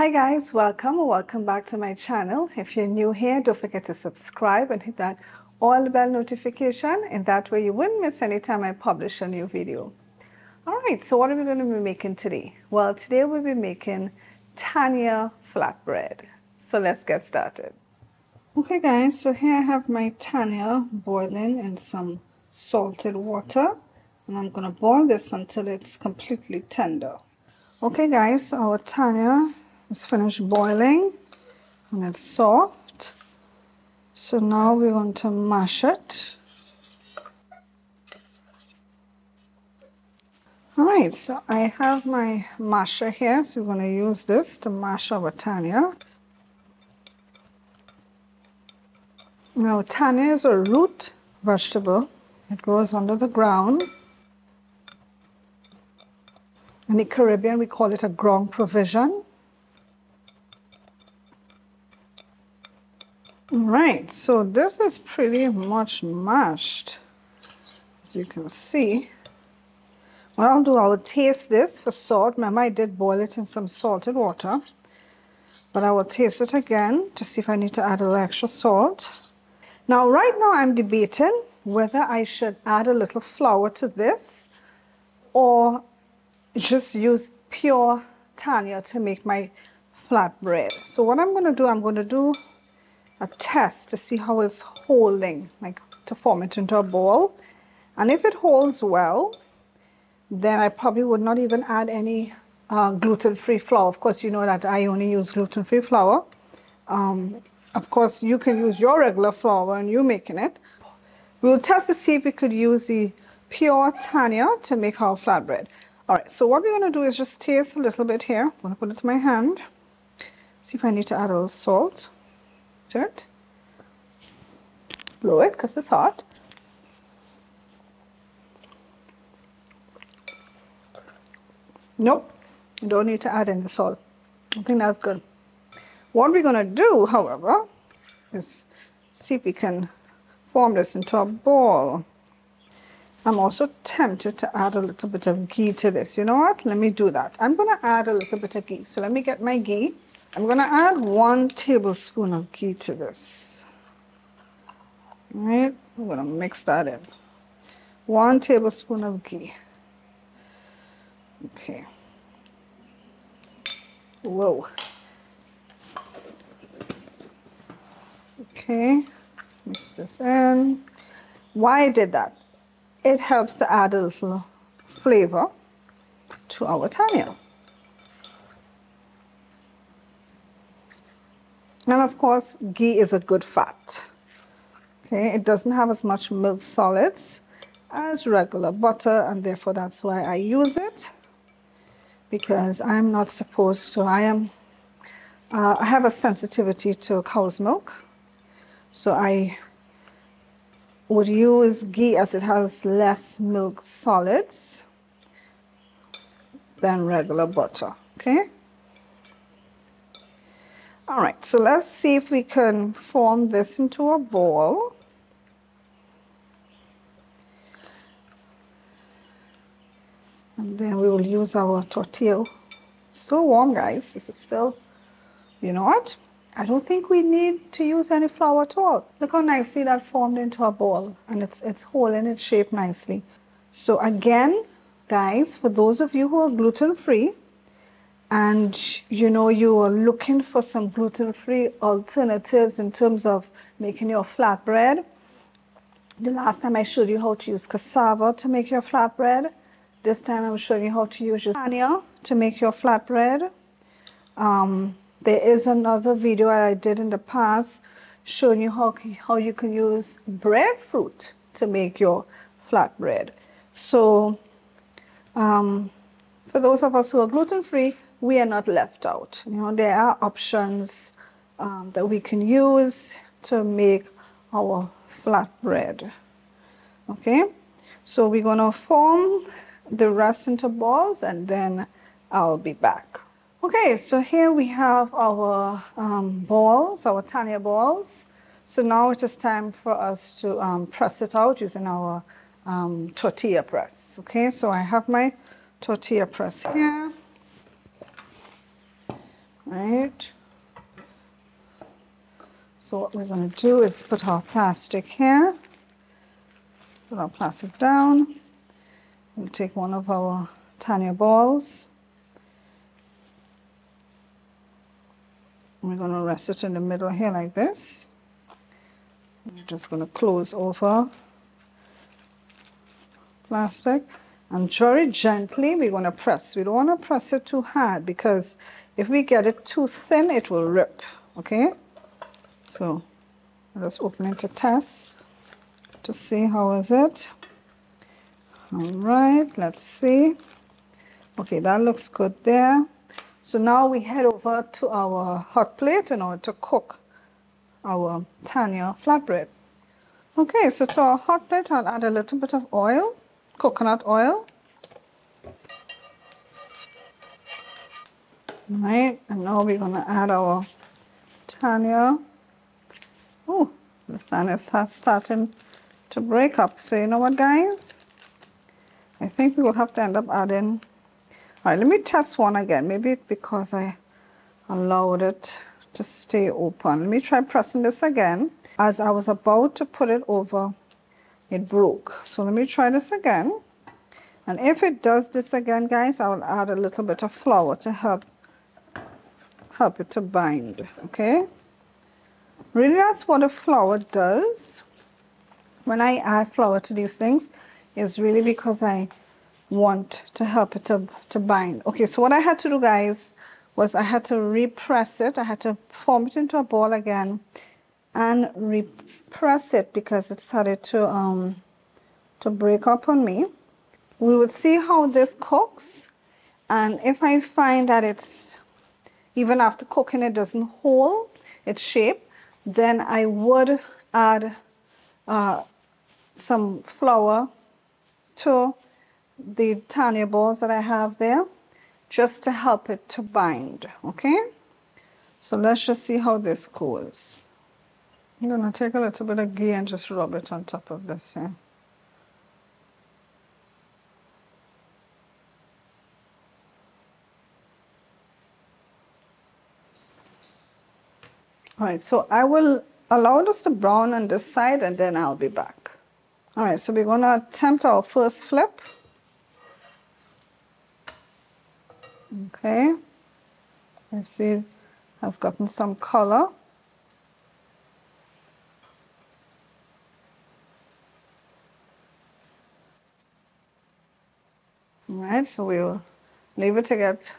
Hi guys, welcome or welcome back to my channel. If you're new here, don't forget to subscribe and hit that all bell notification, and that way you wouldn't miss any time I publish a new video. Alright, so what are we going to be making today? Well, today we'll be making Tannia flatbread. So let's get started. Okay guys, so here I have my Tannia boiling in some salted water, and I'm going to boil this until it's completely tender. Okay guys, our Tannia is finished boiling and it's soft. So now we're going to mash it. Alright, so I have my masher here, so we're going to use this to mash our Tannia. Now Tannia is a root vegetable. It grows under the ground. In the Caribbean we call it a ground provision. Alright, so this is pretty much mashed, as you can see. What I'll do, I will taste this for salt. Remember, I did boil it in some salted water, but I will taste it again to see if I need to add a little extra salt. Now, right now I'm debating whether I should add a little flour to this or just use pure Tannia to make my flatbread. So what I'm going to do a test to see how it's holding, like to form it into a ball. And if it holds well, then I probably would not even add any gluten-free flour. Of course, you know that I only use gluten-free flour. Of course, you can use your regular flour when you're making it. We'll test to see if we could use the pure Tannia to make our flatbread. All right, so what we're going to do is just taste a little bit here. I'm going to put it in my hand, see if I need to add a little salt to it. Blow it because it's hot. Nope, you don't need to add any salt. I think that's good. What we're going to do, however, is see if we can form this into a ball. I'm also tempted to add a little bit of ghee to this. You know what? Let me do that. I'm going to add a little bit of ghee. So let me get my ghee. I'm going to add 1 tablespoon of ghee to this. All right, I'm going to mix that in. 1 tablespoon of ghee. Okay. Whoa. Okay, let's mix this in. Why I did that? It helps to add a little flavor to our Tannia. And of course, ghee is a good fat. Okay, it doesn't have as much milk solids as regular butter, and therefore that's why I use it, because I'm not supposed to. I have a sensitivity to cow's milk, so I would use ghee as it has less milk solids than regular butter. Okay. All right, so let's see if we can form this into a ball. And then we will use our tortilla. It's still warm, guys. This is still, you know what? I don't think we need to use any flour at all. Look how nicely that formed into a ball, and it's holding its shape nicely. So again, guys, for those of you who are gluten-free, and you know you are looking for some gluten-free alternatives in terms of making your flatbread. The last time I showed you how to use cassava to make your flatbread. This time I'm showing you how to use your Tannia to make your flatbread. There is another video I did in the past showing you how you can use breadfruit to make your flatbread. So for those of us who are gluten-free, we are not left out. You know, there are options that we can use to make our flatbread. Okay, so we're going to form the rest into balls, and then I'll be back. Okay, so here we have our balls, our Tannia balls. So now it is time for us to press it out using our tortilla press. Okay, so I have my tortilla press here. right? So what we're going to do is put our plastic here, put our plastic down. We'll take one of our Tannia balls. We're going to rest it in the middle here like this. We're just going to close over plastic and very gently we're going to press. We don't want to press it too hard because if we get it too thin, it will rip, okay? So I'll just open it to test to see how is it. All right, let's see. Okay, that looks good there. So now we head over to our hot plate in order to cook our Tannia flatbread. Okay, so to our hot plate, I'll add a little bit of oil, coconut oil. All right, and now we're going to add our Tannia. Oh, this Tannia is starting to break up. So you know what, guys? I think we will have to end up adding. All right, let me test one again. Maybe it's because I allowed it to stay open. Let me try pressing this again. As I was about to put it over, it broke. So let me try this again. And if it does this again, guys, I will add a little bit of flour to help it to bind, okay? Really, that's what the flour does. When I add flour to these things, is really because I want to help it to bind. Okay, so what I had to do, guys, was I had to repress it. I had to form it into a ball again and repress it because it started to break up on me. We would see how this cooks, and if I find that it's, even after cooking, it doesn't hold its shape, then I would add some flour to the Tannia balls that I have there, just to help it to bind, okay? So let's just see how this goes. I'm gonna take a little bit of ghee and just rub it on top of this here. All right, so I will allow this to brown on this side and then I'll be back. All right, so we're gonna attempt our first flip. Okay, I see it has gotten some color. All right, so we'll leave it to get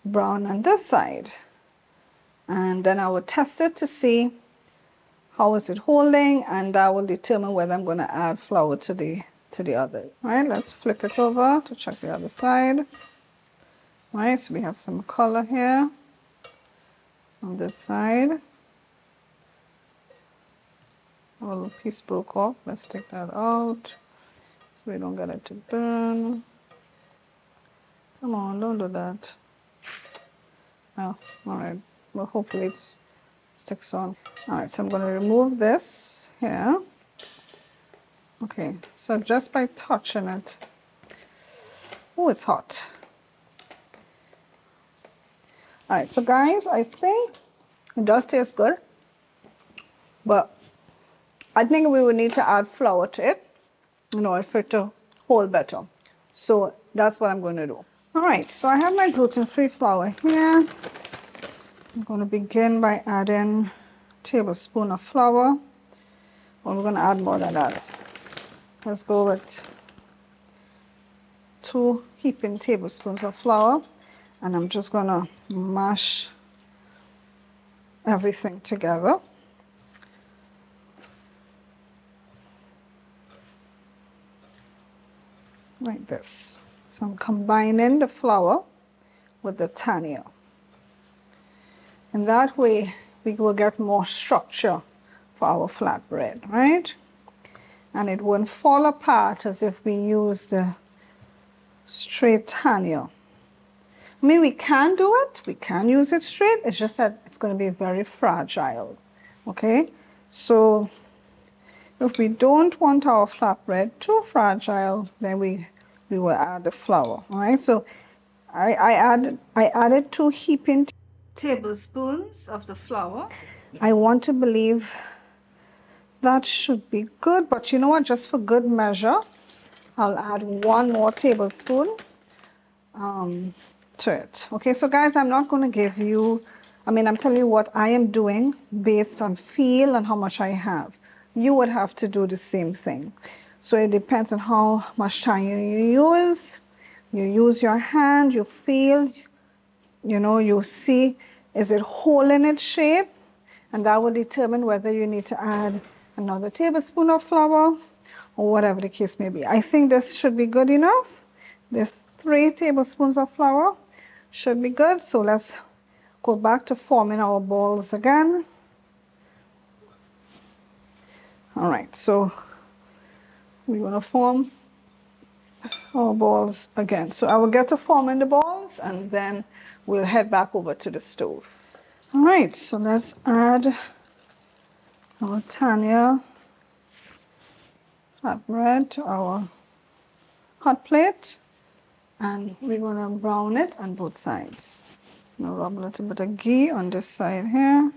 brown on this side. And then I will test it to see how is it holding, and that will determine whether I'm going to add flour to the others. All right, let's flip it over to check the other side. All right, so we have some color here on this side. A little piece broke off. Let's take that out so we don't get it to burn. Come on, don't do that. Oh, all right. Well, hopefully it sticks on. All right, so I'm going to remove this here. Okay, so just by touching it. Oh, it's hot. All right, so guys, I think it does taste good, but I think we would need to add flour to it in order for it to hold better. So that's what I'm going to do. All right, so I have my gluten-free flour here. I'm going to begin by adding a tablespoon of flour. Well, we're going to add more than that. Let's go with 2 heaping tablespoons of flour. And I'm just going to mash everything together. Like this. So I'm combining the flour with the Tannia. And that way we will get more structure for our flatbread, right? And it won't fall apart as if we use the straight Tannia. I mean, we can do it, we can use it straight, it's just that it's going to be very fragile, okay? So if we don't want our flatbread too fragile, then we will add the flour, all right? So I added 2 heaping tablespoons of the flour. I want to believe that should be good, but you know what, just for good measure, I'll add 1 more tablespoon to it. Okay, so guys, I'm not going to give you, I'm telling you what I am doing based on feel and how much I have. You would have to do the same thing. So it depends on how much time you use. You use your hand, you feel, you see, is it hole in its shape? And that will determine whether you need to add another tablespoon of flour or whatever the case may be. I think this should be good enough. This 3 tablespoons of flour should be good. So let's go back to forming our balls again. All right, so we're going to form our balls again. So I will get to forming the balls and then we'll head back over to the stove. All right, so let's add our Tannia flatbread to our hot plate, and we're going to brown it on both sides. I'm going to rub a little bit of ghee on this side here.